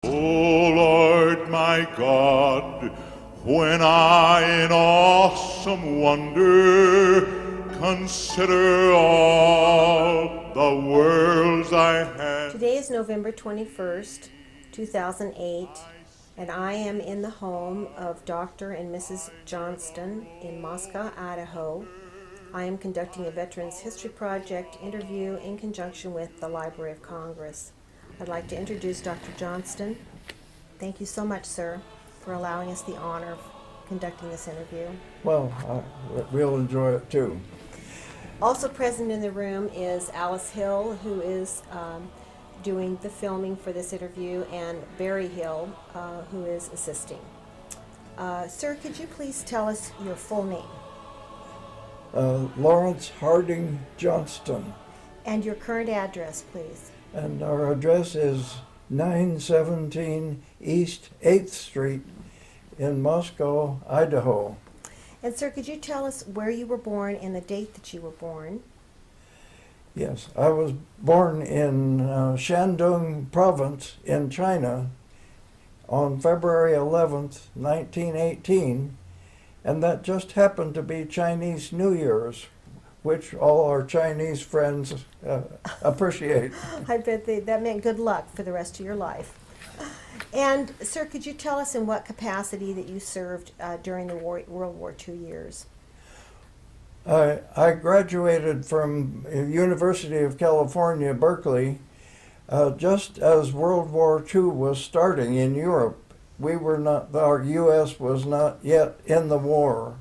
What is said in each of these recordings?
O Lord my God, when I in awesome wonder consider all the worlds I have. Today is November 21st, 2008, and I am in the home of Dr. and Mrs. Johnstone in Moscow, Idaho. I am conducting a Veterans History Project interview in conjunction with the Library of Congress. I'd like to introduce Dr. Johnstone. Thank you so much, sir, for allowing us the honor of conducting this interview. Well, we'll enjoy it too. Also present in the room is Alice Hill, who is doing the filming for this interview, and Barry Hill, who is assisting. Sir, could you please tell us your full name? Lawrence Harding Johnston. And your current address, please. And our address is 917 East 8th Street in Moscow, Idaho. And sir, could you tell us where you were born and the date that you were born? Yes, I was born in Shandong Province in China on February 11th, 1918, and that just happened to be Chinese New Year's, which all our Chinese friends appreciate. I bet that meant good luck for the rest of your life. And sir, could you tell us in what capacity that you served during the World War II years? I graduated from University of California, Berkeley, just as World War II was starting in Europe. Our U.S. was not yet in the war,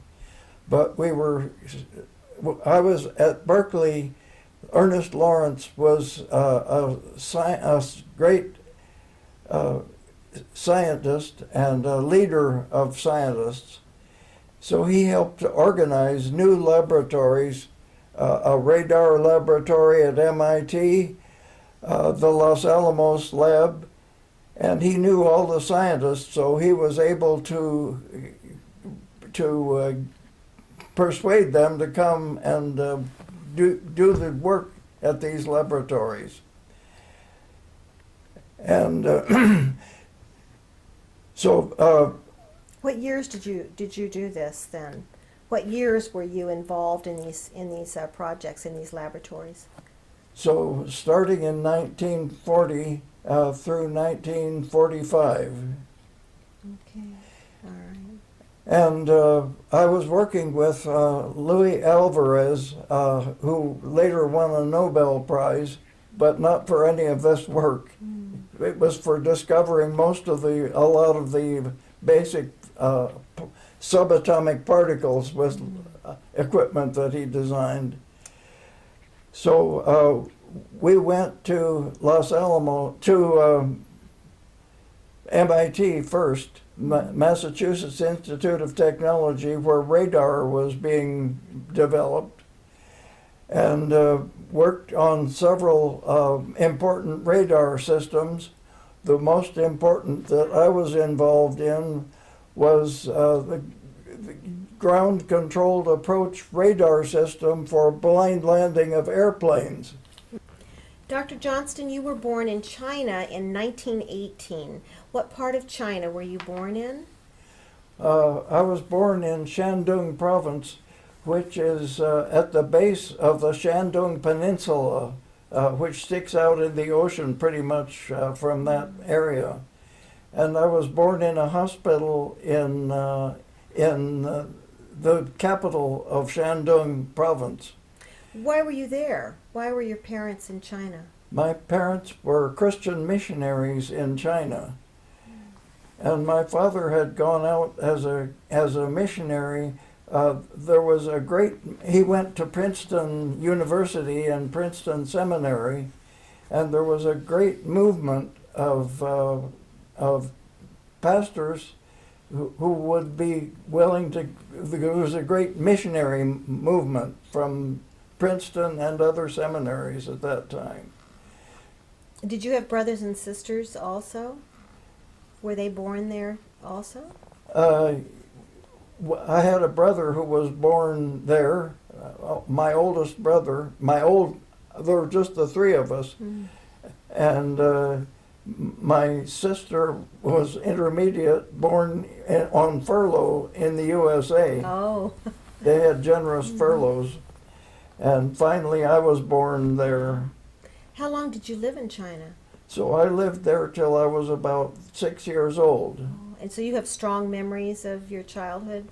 but I was at Berkeley. Ernest Lawrence was a great scientist and a leader of scientists. So he helped to organize new laboratories, a radar laboratory at MIT, the Los Alamos lab, and he knew all the scientists, so he was able to persuade them to come and do the work at these laboratories. And What years did you do this then? What years were you involved in these projects, in these laboratories? So starting in 1940 through 1945. Okay, all right. And I was working with Louis Alvarez, who later won a Nobel Prize, but not for any of this work. It was for discovering a lot of the basic subatomic particles with equipment that he designed. So we went to Los Alamos, to MIT first, Massachusetts Institute of Technology, where radar was being developed, and worked on several important radar systems. The most important that I was involved in was the ground-controlled approach radar system for blind landing of airplanes. Dr. Johnstone, you were born in China in 1918. What part of China were you born in? I was born in Shandong Province, which is at the base of the Shandong Peninsula, which sticks out in the ocean pretty much from that area. And I was born in a hospital in the capital of Shandong Province. Why were you there? Why were your parents in China? My parents were Christian missionaries in China. And my father had gone out as a missionary. He went to Princeton University and Princeton Seminary, and there was a great movement of pastors who would be willing to. There was a great missionary movement from Princeton and other seminaries at that time. Did you have brothers and sisters also? Were they born there also? I had a brother who was born there. My oldest brother, there were just the three of us, and My sister was intermediate, born on furlough in the USA. Oh. They had generous furloughs. And finally, I was born there. How long did you live in China? So I lived there till I was about 6 years old. Oh, and so you have strong memories of your childhood?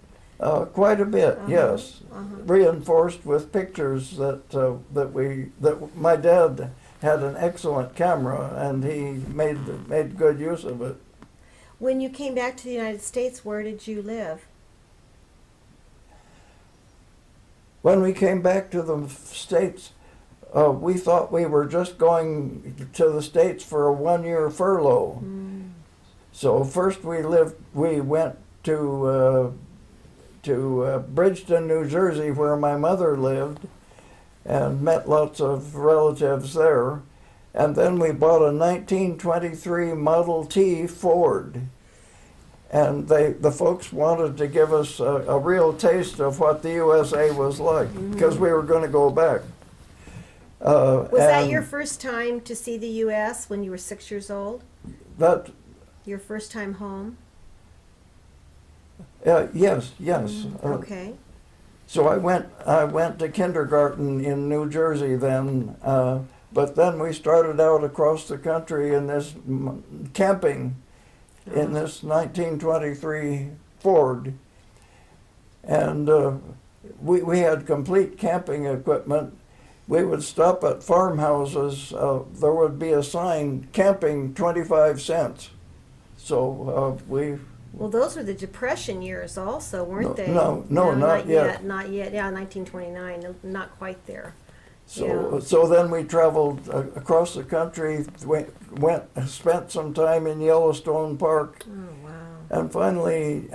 Quite a bit, Uh-huh, yes. uh-huh. Reinforced with pictures that my dad had an excellent camera, and he made good use of it. When you came back to the United States, where did you live? When we came back to the States, we thought we were just going to the States for a 1-year furlough. Mm. So first we went to Bridgeton, New Jersey, where my mother lived, and met lots of relatives there. And then we bought a 1923 Model T Ford. And the folks wanted to give us a real taste of what the USA was like, because we were going to go back. Was that your first time to see the U.S. when you were 6 years old? That, Your first time home? yes. Okay. So I went to kindergarten in New Jersey then, but then we started out across the country in this camping in this 1923 Ford, and we had complete camping equipment. We would stop at farmhouses. There would be a sign, camping 25 cents. So we... Well, those were the Depression years also, weren't they? No, not yet. Not yet. Yeah, 1929. Not quite there. So then we traveled across the country, spent some time in Yellowstone Park, Oh, wow. and finally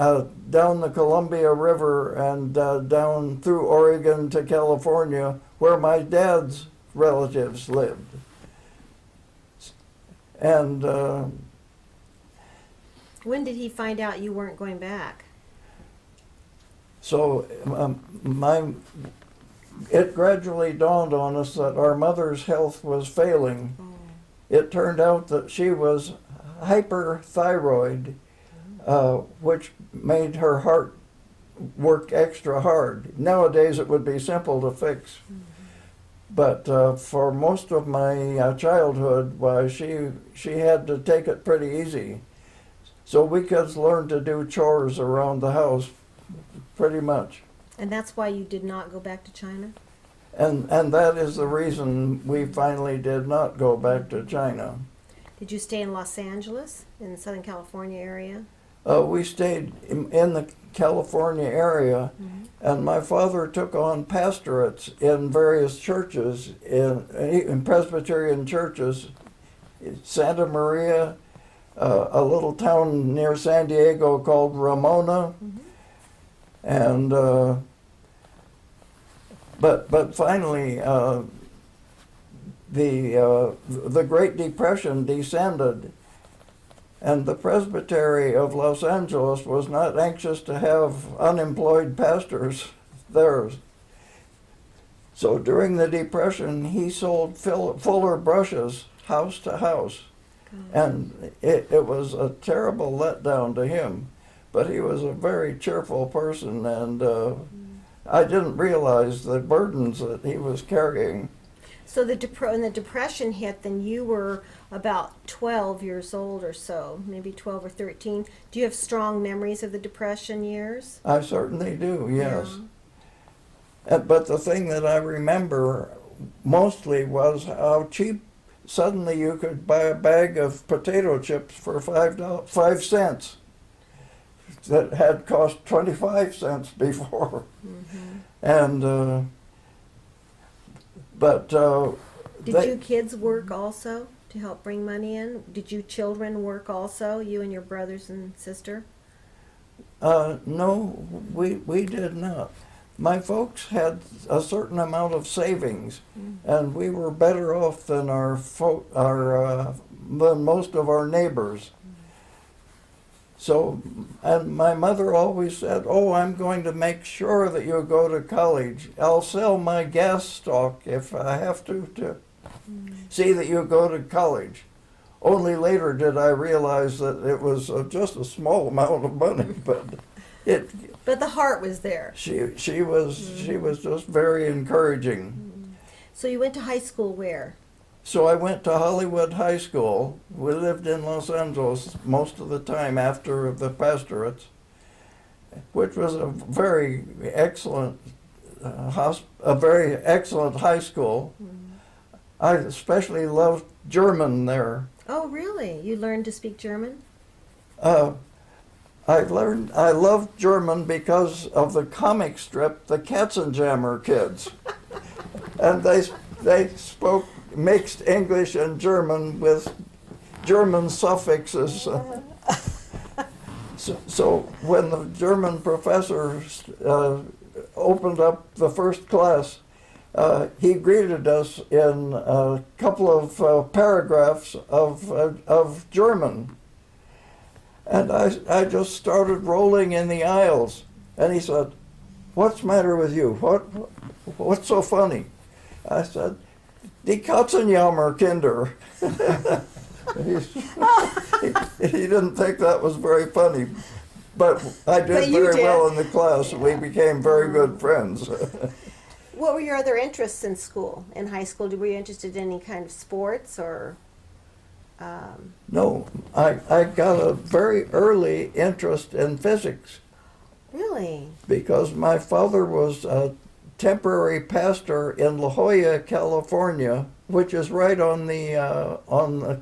down the Columbia River and down through Oregon to California, where my dad's relatives lived. And When did he find out you weren't going back? so it gradually dawned on us that our mother's health was failing. Oh. It turned out that she was hyperthyroid, which made her heart work extra hard. Nowadays it would be simple to fix. But for most of my childhood, why, she had to take it pretty easy. So we kids learned to do chores around the house pretty much. And that's why you did not go back to China? And that is the reason we finally did not go back to China. Did you stay in Los Angeles, in the Southern California area? We stayed in the California area, and my father took on pastorates in various churches, in Presbyterian churches, Santa Maria, a little town near San Diego called Ramona, and but finally the Great Depression descended, and the Presbytery of Los Angeles was not anxious to have unemployed pastors there. So during the Depression, he sold Fuller brushes house to house. And it was a terrible letdown to him. But he was a very cheerful person, and I didn't realize the burdens that he was carrying. So when the Depression hit, then you were about 12 years old or so, maybe 12 or 13. Do you have strong memories of the Depression years? I certainly do, yes. But the thing that I remember mostly was how cheap suddenly you could buy a bag of potato chips for 5 cents that had cost 25 cents before. And did you kids work also to help bring money in? Did you children work also, you and your brothers and sister? No, we did not. My folks had a certain amount of savings, and we were better off than than most of our neighbors. So, and my mother always said, "Oh, I'm going to make sure that you go to college. I'll sell my gas stock if I have to see that you go to college." Only later did I realize that it was just a small amount of money, but it. But the heart was there. She was just very encouraging. So you went to high school where? So I went to Hollywood High School. We lived in Los Angeles most of the time after the pastorates, which was a very excellent high school. I especially loved German there. Oh, really? You learned to speak German? I loved German because of the comic strip, the Katzenjammer Kids. And they spoke mixed English and German with German suffixes. So when the German professor opened up the first class, he greeted us in a couple of paragraphs of German. And I just started rolling in the aisles. And he said, "What's the matter with you? What's so funny?" I said, "Die Katzenjammer Kinder." He didn't think that was very funny. But I did very well in the class. We became very good friends. What were your other interests in school, in high school? Were you interested in any kind of sports or? No, I got a very early interest in physics. Really? Because my father was a temporary pastor in La Jolla, California, which is right on the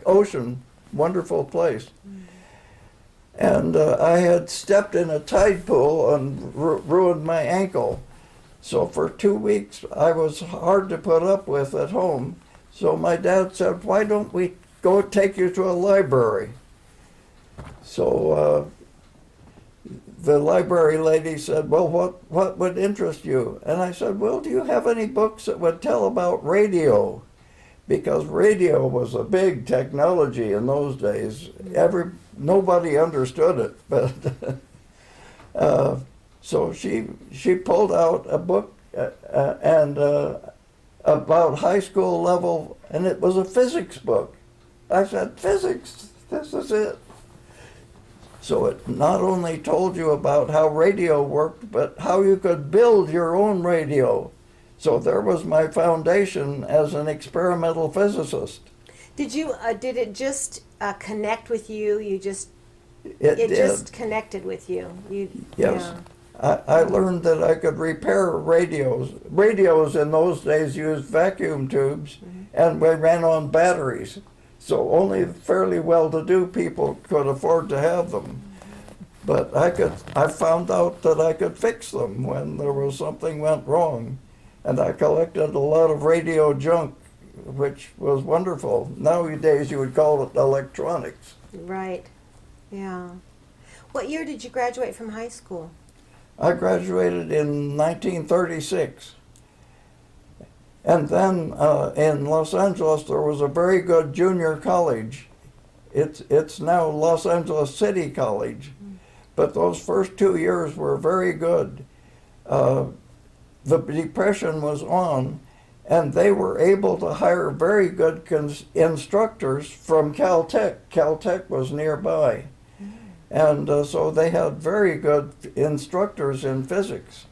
ocean, wonderful place. And I had stepped in a tide pool and ruined my ankle. So for 2 weeks, I was hard to put up with at home. So my dad said, "Why don't we go take you to a library?" So the library lady said, "Well, what would interest you?" And I said, "Well, do you have any books that would tell about radio?" Because radio was a big technology in those days. Nobody understood it, but so she pulled out a book and about high school level, and it was a physics book. I said, "Physics, this is it." So it not only told you about how radio worked, but how you could build your own radio. So there was my foundation as an experimental physicist. Did it just connect with you? It did. just connected with you. Yes. Yeah. I learned that I could repair radios. Radios in those days used vacuum tubes, and we ran on batteries. So only fairly well-to-do people could afford to have them. But I found out that I could fix them when there was something went wrong. And I collected a lot of radio junk, which was wonderful. Nowadays you would call it electronics. Right. Yeah. What year did you graduate from high school? I graduated in 1936. And then in Los Angeles, there was a very good junior college. It's now Los Angeles City College. But those first 2 years were very good. The Depression was on, and they were able to hire very good instructors from Caltech. Caltech was nearby. And so they had very good instructors in physics.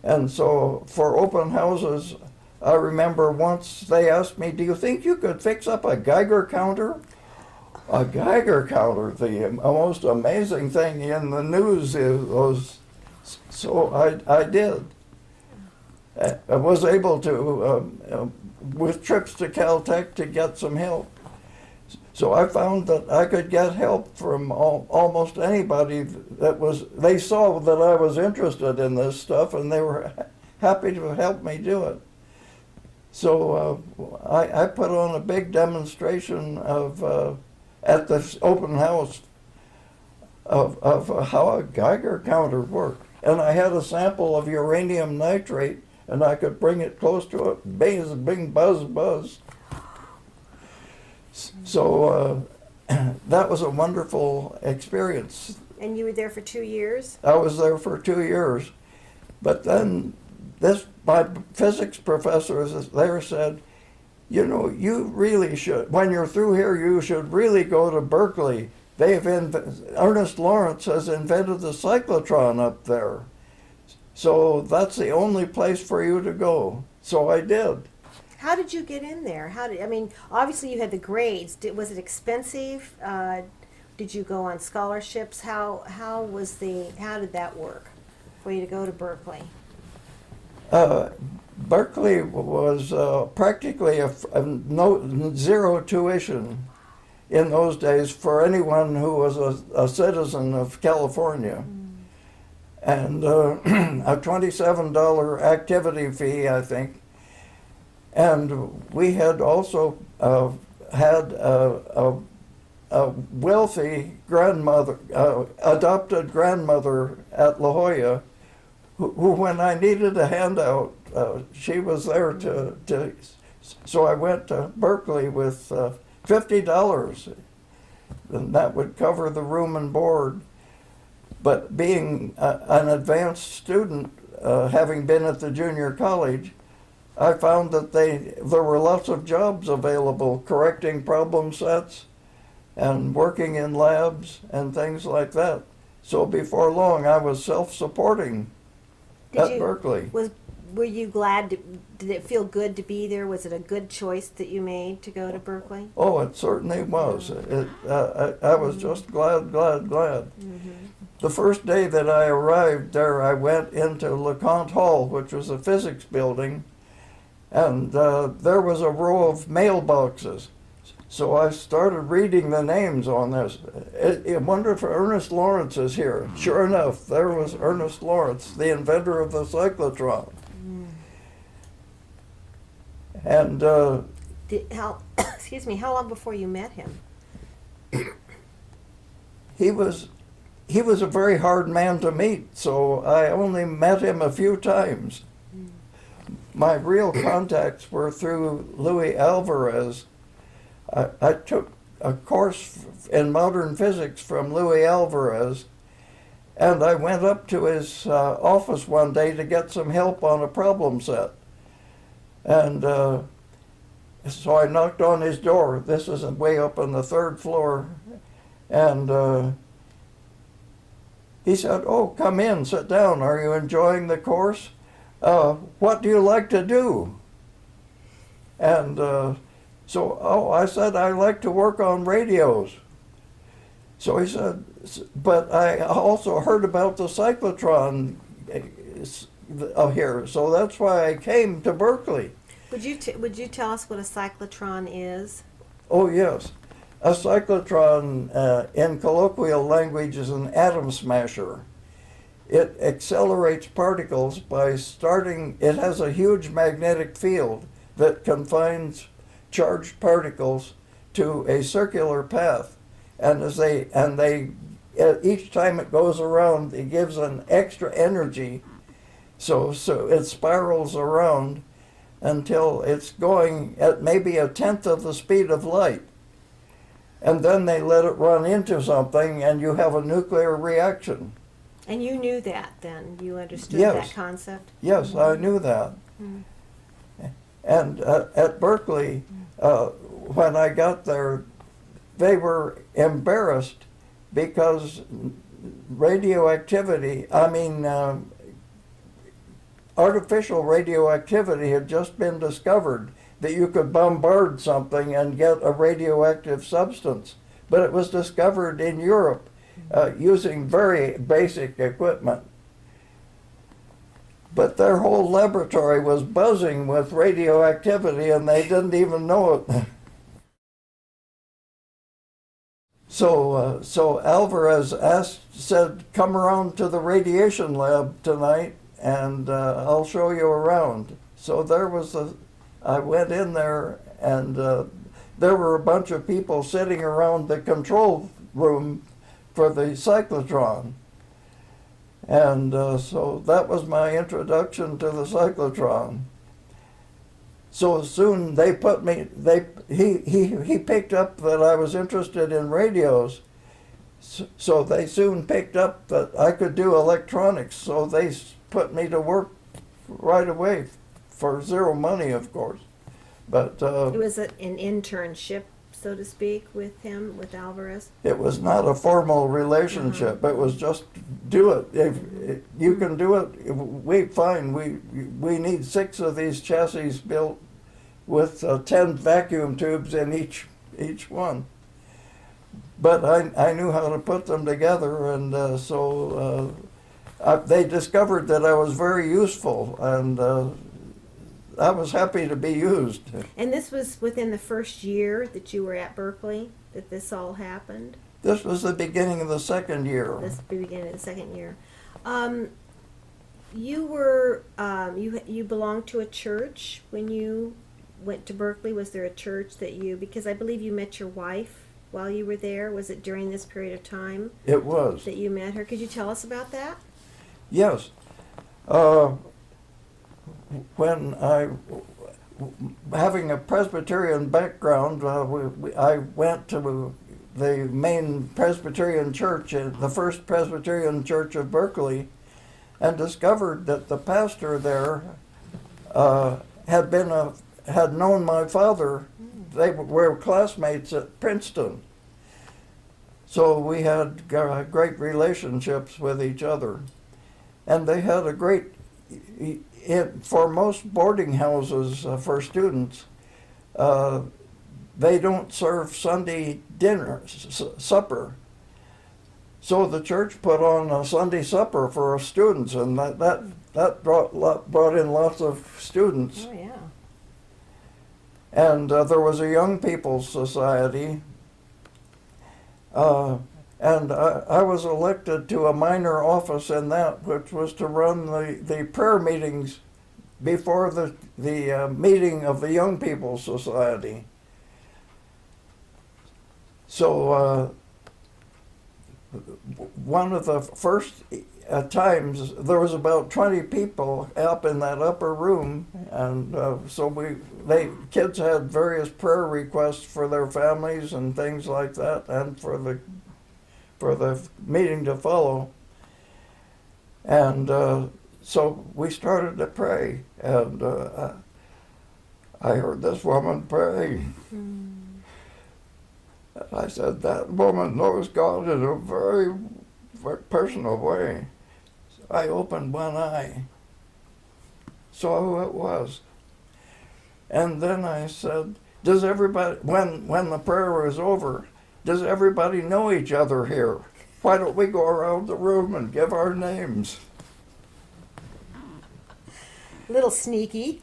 And so for open houses, I remember once they asked me, "Do you think you could fix up a Geiger counter?" A Geiger counter, the most amazing thing in the news was, so I did. I was able to, with trips to Caltech, to get some help. So I found that I could get help from almost anybody they saw that I was interested in this stuff, and they were happy to help me do it. So I put on a big demonstration at this open house of how a Geiger counter worked. And I had a sample of uranium nitrate, and I could bring it close to it, bing, buzz, buzz. So that was a wonderful experience. And you were there for 2 years? I was there for 2 years. But then my physics professor there said, You know, you really should, when you're through here, you should really go to Berkeley. Ernest Lawrence has invented the cyclotron up there. So that's the only place for you to go. So I did. How did you get in there? I mean, obviously you had the grades. Was it expensive? Did you go on scholarships? How did that work for you to go to Berkeley? Berkeley was practically zero tuition in those days for anyone who was a citizen of California. And a $27 activity fee, I think. And we had also had a wealthy grandmother, adopted grandmother at La Jolla, who when I needed a handout, she was there so I went to Berkeley with $50, and that would cover the room and board. But being an advanced student, having been at the junior college, I found that there were lots of jobs available correcting problem sets and working in labs and things like that. So before long, I was self-supporting at Berkeley. Were you glad? Did it feel good to be there? Was it a good choice that you made to go to Berkeley? Oh, it certainly was. I was just glad. Mm-hmm. The first day that I arrived there, I went into LeConte Hall, which was a physics building, and there was a row of mailboxes. So I started reading the names on this. I wonder if Ernest Lawrence is here. Sure enough, there was Ernest Lawrence, the inventor of the cyclotron. And excuse me, how long before you met him? He was a very hard man to meet, so I only met him a few times. My real contacts were through Louis Alvarez. I took a course in modern physics from Louis Alvarez, and I went up to his office one day to get some help on a problem set. And so I knocked on his door. This is way up on the 3rd floor. And he said, "Oh, come in, sit down. Are you enjoying the course? What do you like to do?" And I said, "I like to work on radios." So he said, "But I also heard about the cyclotron here, so that's why I came to Berkeley." Would you tell us what a cyclotron is? Oh, yes. A cyclotron, in colloquial language, is an atom smasher. It accelerates particles by it has a huge magnetic field that confines charged particles to a circular path. And each time it goes around, it gives an extra energy. So it spirals around until it's going at maybe 1/10 of the speed of light. And then they let it run into something, and you have a nuclear reaction. And you knew that then? You understood that concept? Yes, I knew that. And at Berkeley, when I got there, they were embarrassed because artificial radioactivity had just been discovered, that you could bombard something and get a radioactive substance. But it was discovered in Europe using very basic equipment. But their whole laboratory was buzzing with radioactivity, and they didn't even know it. So Alvarez said, "Come around to the radiation lab tonight, and I'll show you around." So I went in there, and there were a bunch of people sitting around the control room for the cyclotron. And so that was my introduction to the cyclotron. So soon he picked up that I was interested in radios. So they soon picked up that I could do electronics. So they put me to work right away for zero money, of course. But It was an internship, so to speak, with him, with Alvarez. it was not a formal relationship. It was just do it. If you can do it, we need 6 of these chassis built with 10 vacuum tubes in each one. But I knew how to put them together, and they discovered that I was very useful, and I was happy to be used. And this was within the first year that you were at Berkeley, that this all happened? This was the beginning of the second year. This the beginning of the second year. You were you belonged to a church when you went to Berkeley. Was there a church that you, because I believe you met your wife while you were there? Was it during this period of time It was. that you met her? Could you tell us about that? Yes. When having a Presbyterian background, I went to the main Presbyterian church, the First Presbyterian Church of Berkeley, and discovered that the pastor there had known my father. They were classmates at Princeton. So we had great relationships with each other. And they had a great, for most boarding houses for students, they don't serve Sunday dinner, supper. So the church put on a Sunday supper for students, and that brought in lots of students. Oh, yeah. And there was a young people's society, and I was elected to a minor office in that, which was to run the prayer meetings before the meeting of the Young People's Society. So one of the first times, there was about 20 people up in that upper room, and so kids had various prayer requests for their families and things like that, and for the meeting to follow. And so we started to pray, and I heard this woman pray. I said, that woman knows God in a very, very personal way. So I opened one eye, saw who it was. And then I said, does everybody, when the prayer was over, does everybody know each other here? Why don't we go around the room and give our names? Little sneaky.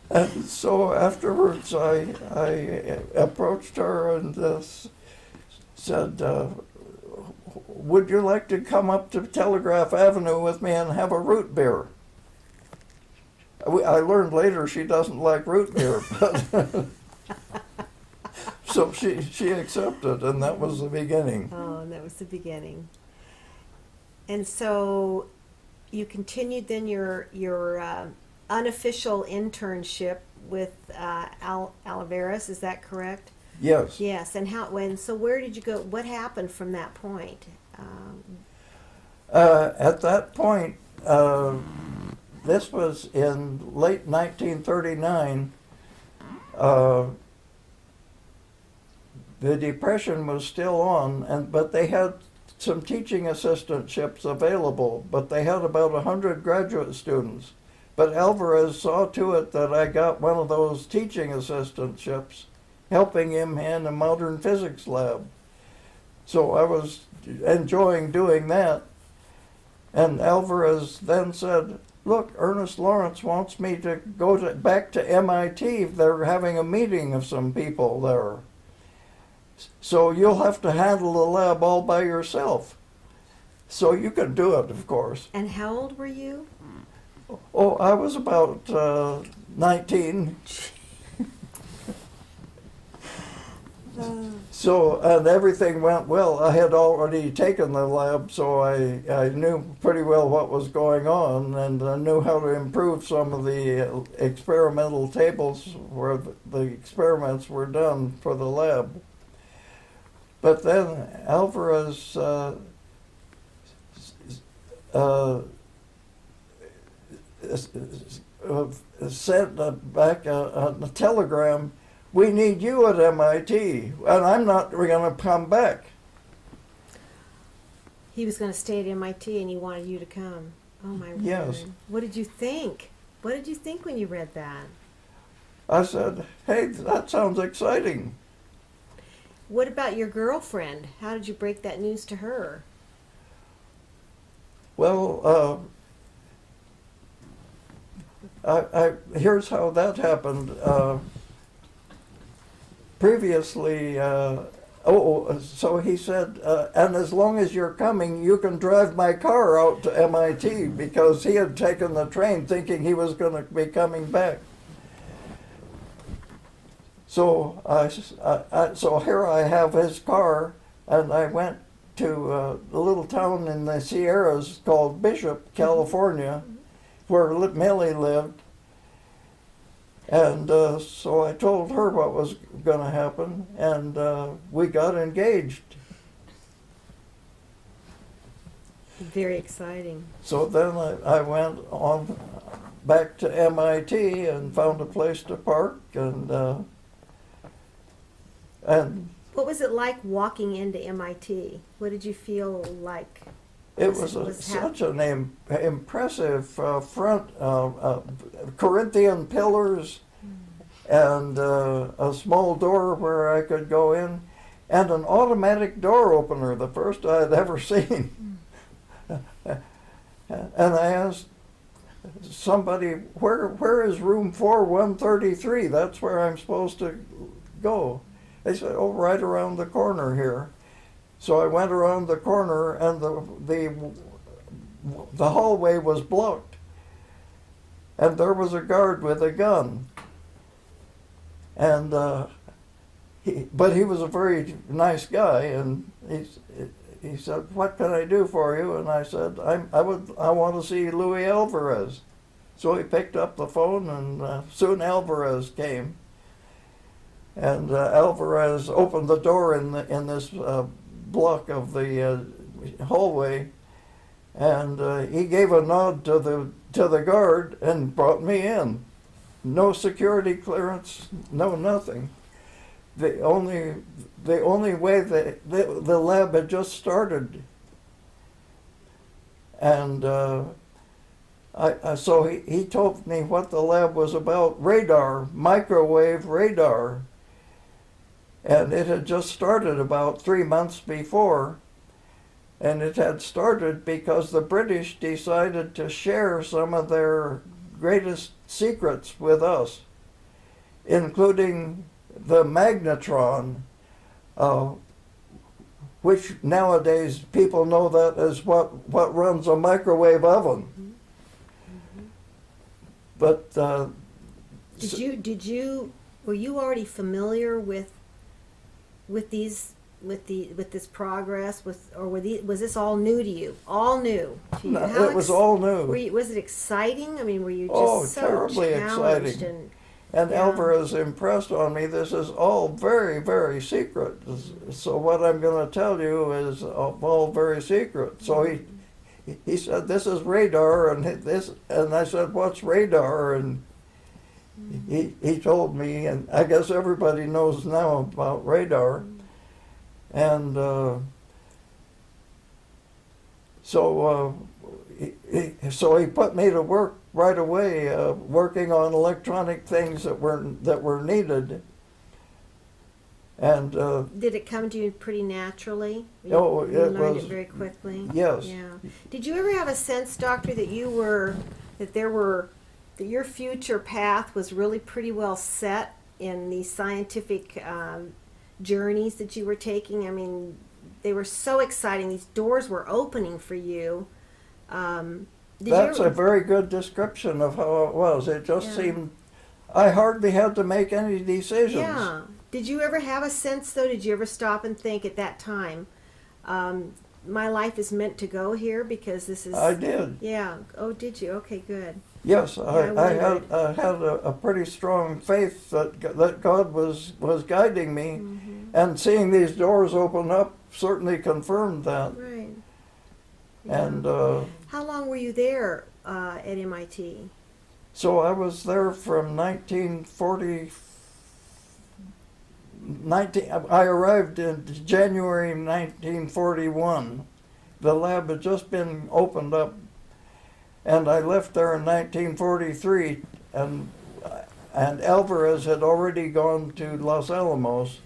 And so afterwards, I approached her and said, would you like to come up to Telegraph Avenue with me and have a root beer? I learned later she doesn't like root beer, but so she accepted, and that was the beginning. Oh, and that was the beginning. And so you continued then your unofficial internship with Alvarez, is that correct? Yes. Yes. And so where did you go? What happened from that point? At that point, this was in late 1939. The Depression was still on, but they had some teaching assistantships available, but they had about 100 graduate students. But Alvarez saw to it that I got one of those teaching assistantships, helping him in a modern physics lab. So I was enjoying doing that. And Alvarez then said, look, Ernest Lawrence wants me to go back to MIT. They're having a meeting of some people there. So you'll have to handle the lab all by yourself. So you can do it, of course. And how old were you? Oh, I was about 19. So, and everything went well. I had already taken the lab, so I knew pretty well what was going on, and I knew how to improve some of the experimental tables where the experiments were done for the lab. But then Alvarez sent back a telegram, "We need you at MIT, and I'm not going to come back." He was going to stay at MIT and he wanted you to come. Oh my word. Yes. What did you think? What did you think when you read that? I said, "Hey, that sounds exciting." What about your girlfriend? How did you break that news to her? Well, here's how that happened. Previously, so he said, "And as long as you're coming, you can drive my car out to MIT," because he had taken the train thinking he was going to be coming back. So so here I have his car, and I went to a little town in the Sierras called Bishop, California, where Millie lived. And so I told her what was going to happen, and we got engaged. Very exciting. So then I went on back to MIT and found a place to park, and What was it like walking into MIT? What did you feel like? it was such an impressive front, Corinthian pillars, and a small door where I could go in, and an automatic door opener, the first I'd ever seen. And I asked somebody, where is room 4133? That's where I'm supposed to go. They said, "Oh, right around the corner here." So I went around the corner, and the hallway was blocked, and there was a guard with a gun. And but he was a very nice guy, and he said, "What can I do for you?" And I said, I want to see Louis Alvarez." So he picked up the phone, and soon Alvarez came. And Alvarez opened the door in this block of the hallway, and he gave a nod to the guard and brought me in. No security clearance, no nothing. The only way that the lab had just started, and so he told me what the lab was about: radar, microwave radar. And it had just started about 3 months before, and it had started because the British decided to share some of their greatest secrets with us, including the magnetron, which nowadays people know that as what runs a microwave oven. But were you already familiar with this progress, or was this all new to you? All new to you? No, it was all new. Was it exciting? I mean, were you just so terribly challenged exciting. And Alvarez impressed on me, this is all very, very secret. So what I'm going to tell you is all very secret. So he said, "This is radar," and I said, "What's radar?" And he told me, and I guess everybody knows now about radar. And so he put me to work right away, working on electronic things that were needed. And did it come to you pretty naturally? You learned it very quickly. Yes. Yeah. Did you ever have a sense, Doctor, that that your future path was really pretty well set in these scientific journeys that you were taking? I mean, they were so exciting. These doors were opening for you. That's a very good description of how it was. It just seemed, I hardly had to make any decisions. Yeah. Did you ever have a sense, though? Did you ever stop and think at that time, my life is meant to go here because this is... I did. Yeah. Oh, did you? Okay, good. Yes, I had a pretty strong faith that God was guiding me, and seeing these doors open up certainly confirmed that. Right. Yeah. And how long were you there at MIT? So I was there from I arrived in January 1941. The lab had just been opened up, and I left there in 1943, and Alvarez had already gone to Los Alamos.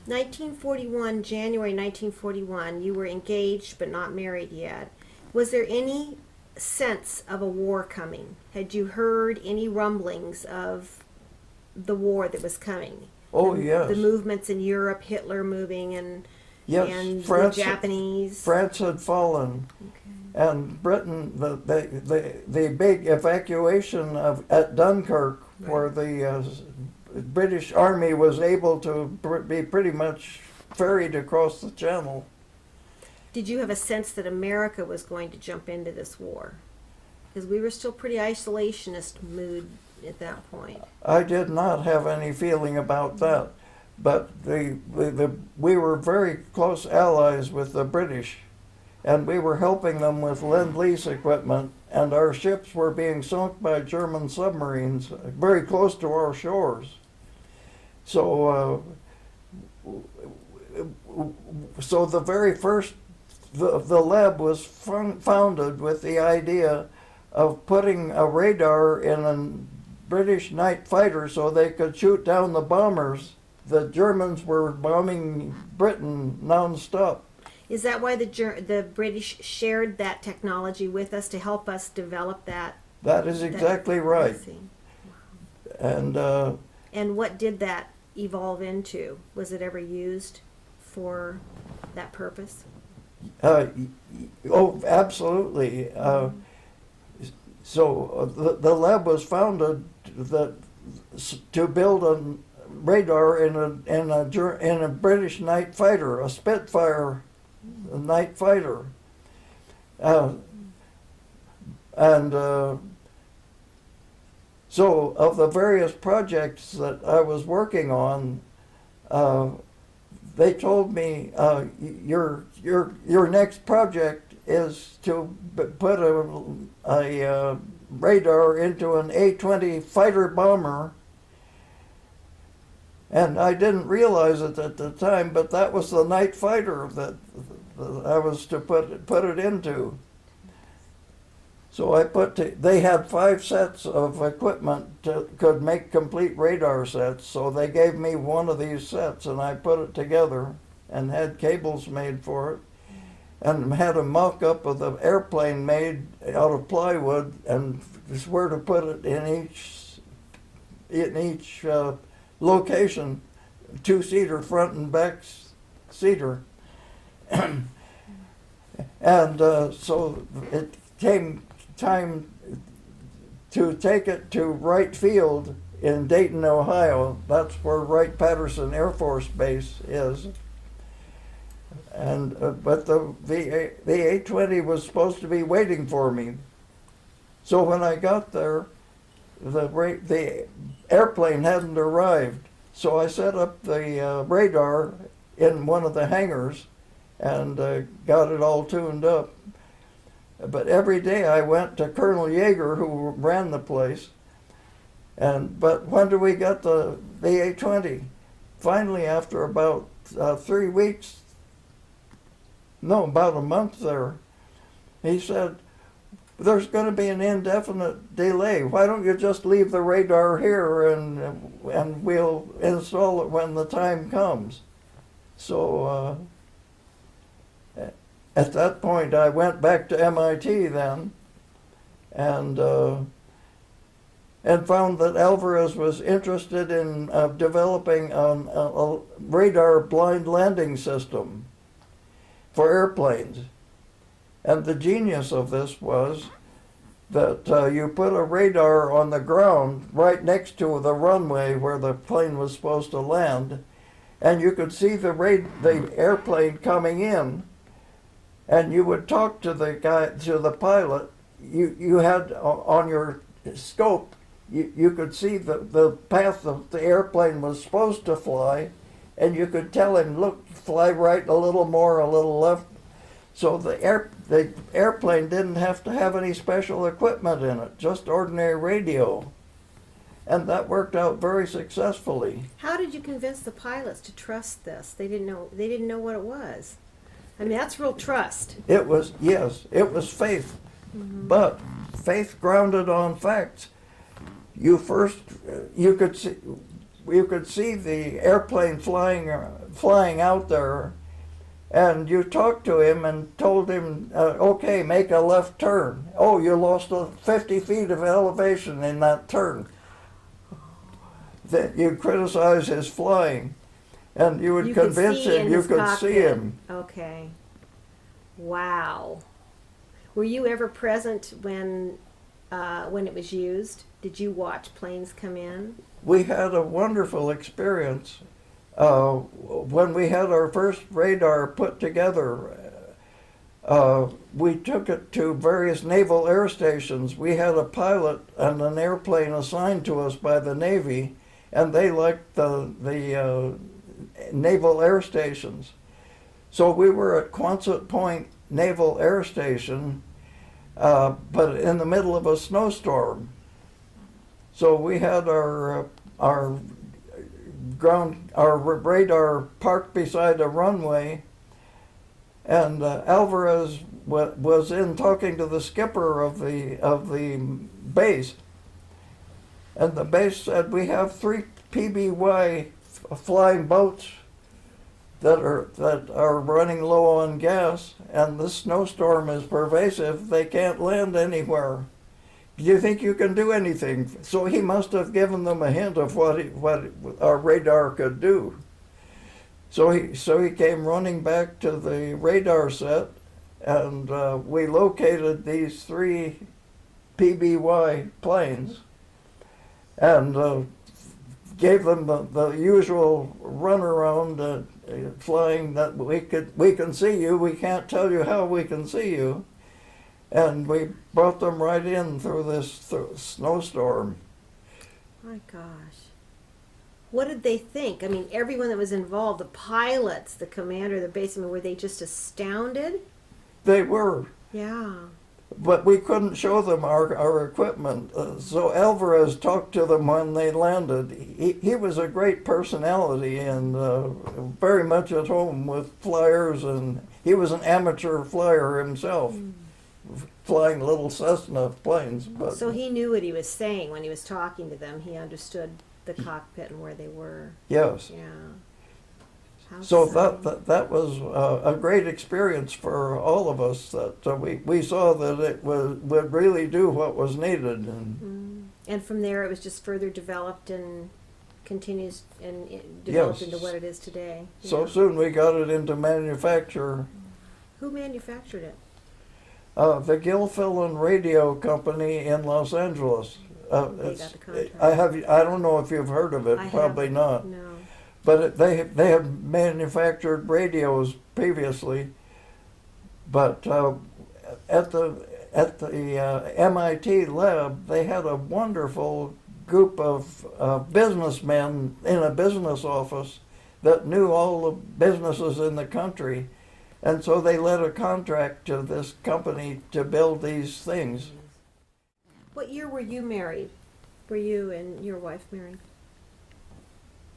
1941, January 1941, you were engaged but not married yet. Was there any sense of a war coming? Had you heard any rumblings of the war that was coming? Oh, yes. The movements in Europe, Hitler moving, and Yes, and France, the Japanese. France had fallen, Okay. and Britain, the big evacuation at Dunkirk, Right. where the British Army was able to be pretty much ferried across the Channel. Did you have a sense that America was going to jump into this war? Because we were still pretty isolationist mood at that point. I did not have any feeling about that, but we were very close allies with the British, and we were helping them with Lend-Lease equipment, and our ships were being sunk by German submarines very close to our shores. So, so the very first, the lab was founded with the idea of putting a radar in a British night fighter so they could shoot down the bombers. The Germans were bombing Britain nonstop. Is that why the British shared that technology with us to help us develop that? That is exactly right. And what did that evolve into? Was it ever used for that purpose? oh, absolutely. So the lab was founded to build a radar in a British night fighter, a Spitfire night fighter, so of the various projects that I was working on, they told me your next project is to put a radar into an A-20 fighter bomber. And I didn't realize it at the time, but that was the night fighter that I was to put it into. So they had 5 sets of equipment could make complete radar sets. So they gave me one of these sets, and I put it together and had cables made for it, and had a mock-up of the airplane made out of plywood, and just where to put it in each location, 2-seater front and back seater. And so it came time to take it to Wright Field in Dayton, Ohio. That's where Wright-Patterson Air Force Base is. And but the A-20 was supposed to be waiting for me. So when I got there, the airplane hadn't arrived. So I set up the radar in one of the hangars and got it all tuned up. But every day I went to Colonel Yeager, who ran the place. But when did we get the A-20? Finally, after about 3 weeks, no, about a month there, he said, there's going to be an indefinite delay. Why don't you just leave the radar here and we'll install it when the time comes? So at that point, I went back to MIT then, and found that Alvarez was interested in developing a radar blind landing system for airplanes. And the genius of this was that you put a radar on the ground right next to the runway where the plane was supposed to land, and you could see the airplane coming in, and you would talk to the pilot. You had on your scope, you could see the path that the airplane was supposed to fly, and you could tell him, look, fly right a little more, a little left. So the airplane didn't have to have any special equipment in it, just ordinary radio. And that worked out very successfully. How did you convince the pilots to trust this? They didn't know what it was. I mean, that's real trust. It was, yes, it was faith. But faith grounded on facts. You could see the airplane flying out there, and you talked to him and told him, okay, make a left turn. Oh, you lost 50 feet of elevation in that turn. That you criticize his flying, and you would convince him you could see him. Okay. Wow. Were you ever present when it was used? Did you watch planes come in? We had a wonderful experience when we had our first radar put together. We took it to various naval air stations. We had a pilot and an airplane assigned to us by the Navy, and they liked the naval air stations. So we were at Quonset Point Naval Air Station, but in the middle of a snowstorm. So we had our radar parked beside a runway, and Alvarez was in talking to the skipper of the base, and the base said, we have 3 PBY flying boats that are running low on gas, and this snowstorm is pervasive. They can't land anywhere. Do you think you can do anything? So he must have given them a hint of what our radar could do. So he came running back to the radar set, and we located these 3 PBY planes, and gave them the usual runaround, flying that we can see you. We can't tell you how we can see you. And we brought them right in through this snowstorm. My gosh. What did they think? I mean, everyone that was involved, the pilots, the commander, the base, I mean, were they just astounded? They were. Yeah. But we couldn't show them our equipment. So Alvarez talked to them when they landed. He was a great personality and very much at home with flyers, and he was an amateur flyer himself. Flying little Cessna planes. But so he knew what he was saying when he was talking to them. He understood the cockpit and where they were. Yes. Yeah. So that was a great experience for all of us. That we saw that it would really do what was needed. And from there, it was just further developed and continues and developed into what it is today. Yeah. So soon we got it into manufacture. Who manufactured it? The Gilfillan Radio Company in Los Angeles. They got the contract. I don't know if you've heard of it. Probably not. No. But they had manufactured radios previously. But at the MIT lab, they had a wonderful group of businessmen in a business office that knew all the businesses in the country. And so they let a contract to this company to build these things. What year were you married? Were you and your wife married?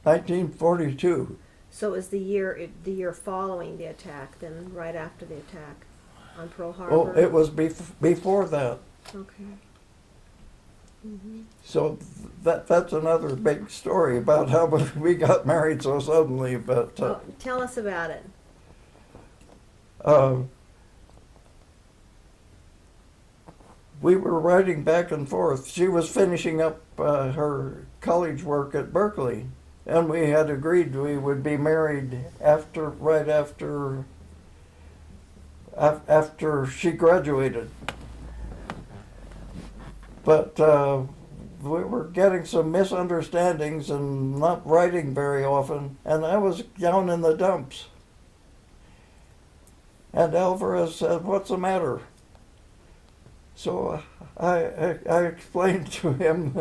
1942. So it was the year following the attack, then right after the attack on Pearl Harbor? Oh, it was before that. Okay. So that's another big story about how we got married so suddenly. But tell us about it. We were riding back and forth. She was finishing up her college work at Berkeley, and we had agreed we would be married right after she graduated. But we were getting some misunderstandings and not writing very often, and I was down in the dumps. And Alvarez said, "What's the matter?" So I explained to him,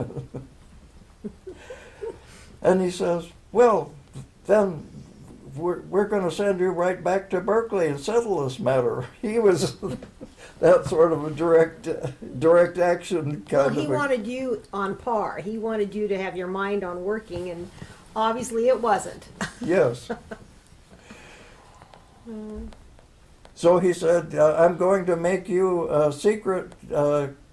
and he says, "Well, then we're going to send you right back to Berkeley and settle this matter. He was that sort of a direct action Well, kind he of. wanted you on par. He wanted you to have your mind on working, and obviously it wasn't. Yes. So he said, I'm going to make you a secret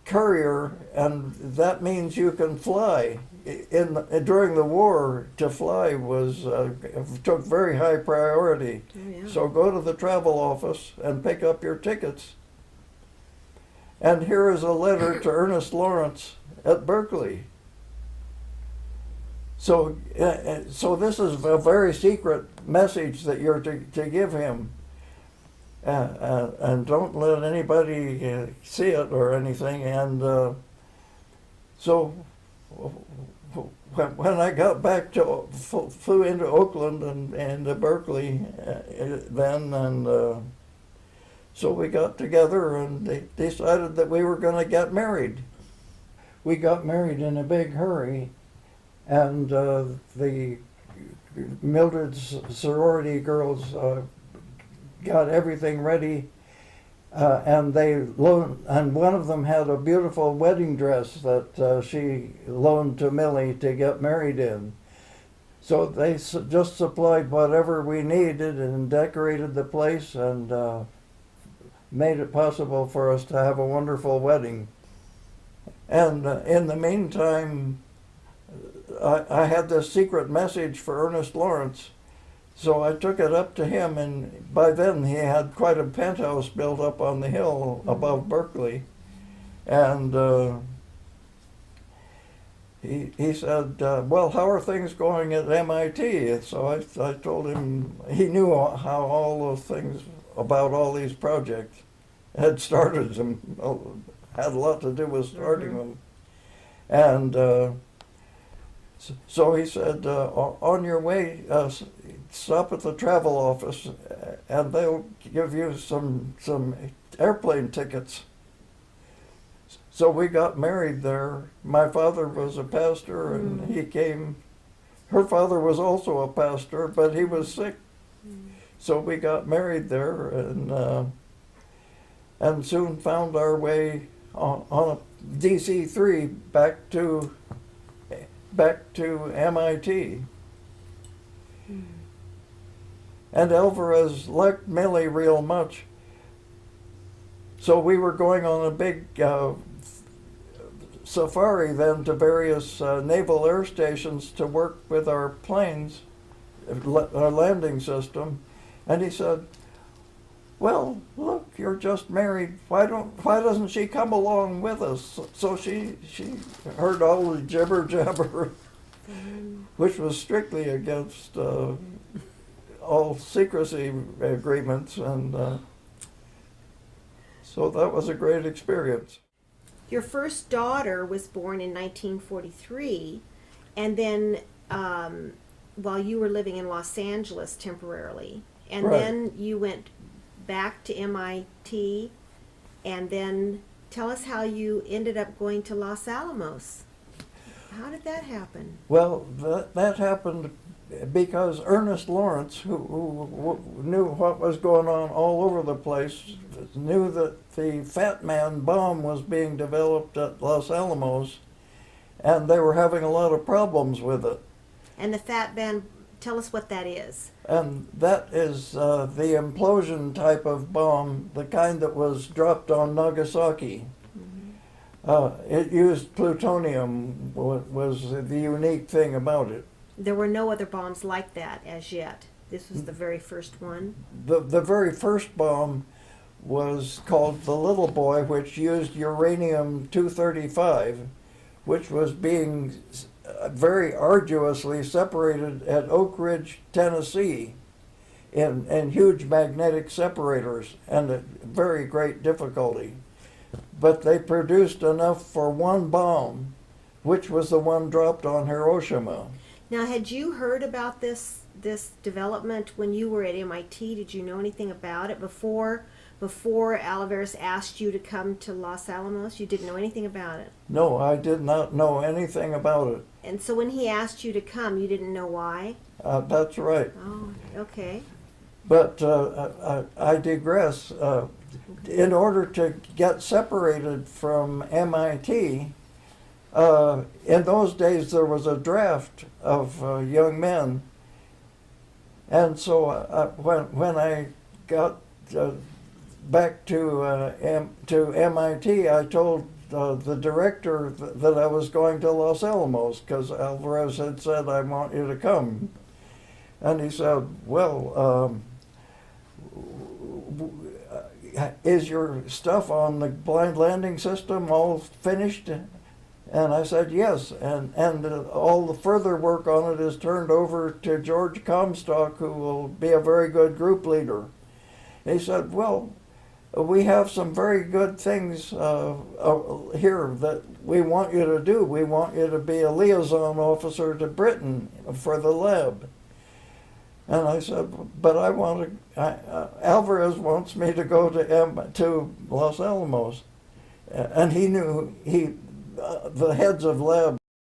courier, and that means you can fly. During the war, to fly was took very high priority. Oh, yeah. So go to the travel office and pick up your tickets. And here is a letter to Ernest Lawrence at Berkeley. So this is a very secret message that you're to give him. And don't let anybody see it or anything. And so when I got back to, flew into Oakland and Berkeley then, and so we got together and they decided that we were going to get married. We got married in a big hurry, and the Mildred's sorority girls got everything ready, and and one of them had a beautiful wedding dress that she loaned to Millie to get married in. So they just supplied whatever we needed and decorated the place and made it possible for us to have a wonderful wedding. And in the meantime, I had this secret message for Ernest Lawrence. So I took it up to him, and by then he had quite a penthouse built up on the hill above Berkeley. And he said, well, how are things going at MIT? And so I told him, he knew how all those things about all these projects had started them, had a lot to do with starting them. And so he said, on your way, stop at the travel office and they'll give you some airplane tickets. So we got married there. My father was a pastor and he came. Her father was also a pastor, but he was sick. So we got married there and soon found our way on a DC-3 back to MIT. And Alvarez liked Millie real much. So we were going on a big safari then to various naval air stations to work with our planes, our landing system. And he said, well, look, you're just married. Why doesn't she come along with us? So she heard all the jibber jabber, which was strictly against all secrecy agreements, and so that was a great experience. Your first daughter was born in 1943, and then while you were living in Los Angeles temporarily, and Right. then you went back to MIT, and then tell us how you ended up going to Los Alamos. How did that happen? Well, that happened because Ernest Lawrence, who knew what was going on all over the place, knew that the Fat Man bomb was being developed at Los Alamos, and they were having a lot of problems with it. And the Fat Man, tell us what that is. And that is the implosion type of bomb, the kind that was dropped on Nagasaki. It used plutonium, was the unique thing about it. There were no other bombs like that as yet. This was the very first one. The very first bomb was called the Little Boy, which used uranium-235, which was being very arduously separated at Oak Ridge, Tennessee, in huge magnetic separators and at very great difficulty. But they produced enough for one bomb, which was the one dropped on Hiroshima. Now, had you heard about this development when you were at MIT? Did you know anything about it before before Alvarez asked you to come to Los Alamos? You didn't know anything about it? No, I did not know anything about it. And so when he asked you to come, you didn't know why? That's right. Oh, okay. But I digress. In order to get separated from MIT, in those days there was a draft of young men, and so when I got back to MIT, I told the director that I was going to Los Alamos because Alvarez had said, "I want you to come," and he said, "Well, is your stuff on the blind landing system all finished?" And I said, "Yes," and all the further work on it is turned over to George Comstock, who will be a very good group leader. He said, "Well, we have some very good things here that we want you to do. We want you to be a liaison officer to Britain for the lab." And I said, "But I want to. Alvarez wants me to go to Los Alamos," and he knew the heads of labs